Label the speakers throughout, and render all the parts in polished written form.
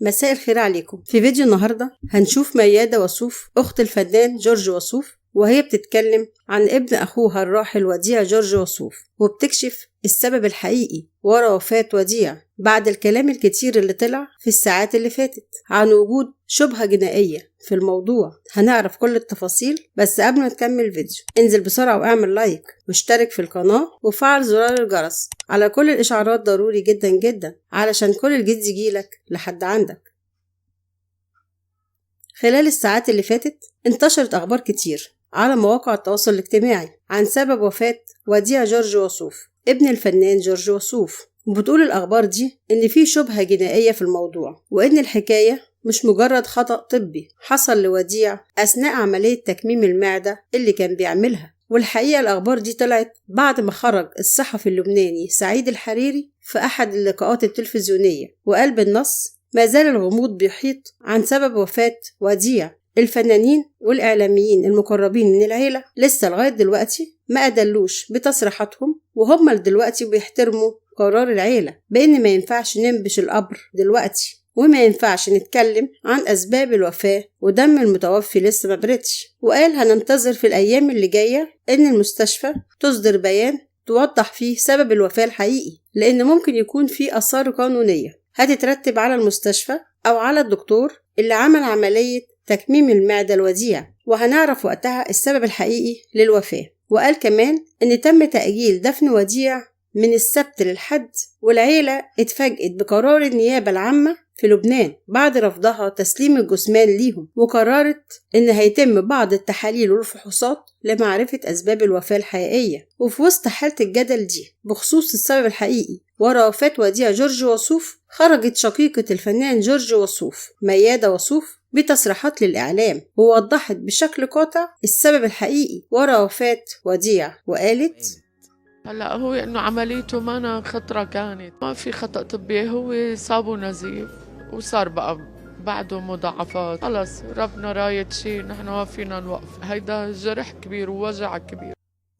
Speaker 1: مساء الخير عليكم. في فيديو النهاردة هنشوف ميادة وسوف أخت الفنان جورج وسوف، وهي بتتكلم عن ابن أخوها الراحل وديع جورج وسوف، وبتكشف السبب الحقيقي ورا وفاة وديع بعد الكلام الكتير اللي طلع في الساعات اللي فاتت عن وجود شبهة جنائية في الموضوع. هنعرف كل التفاصيل، بس قبل ما تكمل الفيديو انزل بسرعة واعمل لايك واشترك في القناة وفعل زرار الجرس على كل الإشعارات، ضروري جدا جدا علشان كل الجديد يجيلك لحد عندك. خلال الساعات اللي فاتت انتشرت أخبار كتير على مواقع التواصل الاجتماعي عن سبب وفاة وديع جورج وسوف ابن الفنان جورج وسوف، وبتقول الأخبار دي إن في شبهة جنائية في الموضوع، وإن الحكاية مش مجرد خطأ طبي حصل لوديع أثناء عملية تكميم المعدة اللي كان بيعملها. والحقيقة الأخبار دي طلعت بعد ما خرج الصحفي اللبناني سعيد الحريري في أحد اللقاءات التلفزيونية وقال بالنص: ما زال الغموض بيحيط عن سبب وفاة وديع. الفنانين والإعلاميين المقربين من العيلة لسه لغاية دلوقتي ما أدلوش بتصريحاتهم، وهم دلوقتي بيحترموا قرار العيلة بإن ما ينفعش ننبش القبر دلوقتي، وما ينفعش نتكلم عن أسباب الوفاة ودم المتوفي لسه ما بردش. وقال هننتظر في الأيام اللي جاية إن المستشفى تصدر بيان توضح فيه سبب الوفاة الحقيقي، لأن ممكن يكون فيه آثار قانونية هتترتب على المستشفى أو على الدكتور اللي عمل عملية تكميم المعدة الوديع، وهنعرف وقتها السبب الحقيقي للوفاة. وقال كمان إن تم تأجيل دفن وديع من السبت للحد، والعيلة اتفاجئت بقرار النيابة العامة في لبنان بعد رفضها تسليم الجثمان ليهم، وقررت إن هيتم بعض التحاليل والفحوصات لمعرفة أسباب الوفاة الحقيقية. وفي وسط حالة الجدل دي بخصوص السبب الحقيقي ورا وفاة وديع جورج وسوف، خرجت شقيقة الفنان جورج وسوف ميادة وسوف بتصريحات للإعلام، ووضحت بشكل قاطع السبب الحقيقي ورا وفاة وديع، وقالت:
Speaker 2: هلا هو انه عمليته ما خطرة كانت، ما في خطأ طبي، هو صابه نزيف وصار بقى بعده مضاعفات. خلص ربنا رايد شيء، نحن ما فينا نوقف، هيدا جرح كبير ووجع كبير.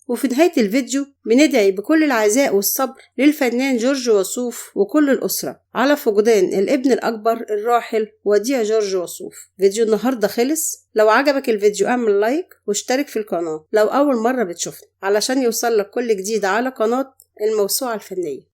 Speaker 1: وفي نهاية الفيديو بندعي بكل العزاء والصبر للفنان جورج وسوف وكل الأسرة على فقدان الابن الأكبر الراحل وديع جورج وسوف. فيديو النهاردة خلص. لو عجبك الفيديو اعمل لايك واشترك في القناة لو أول مرة بتشوفنا علشان يوصلك كل جديد على قناة الموسوعة الفنية.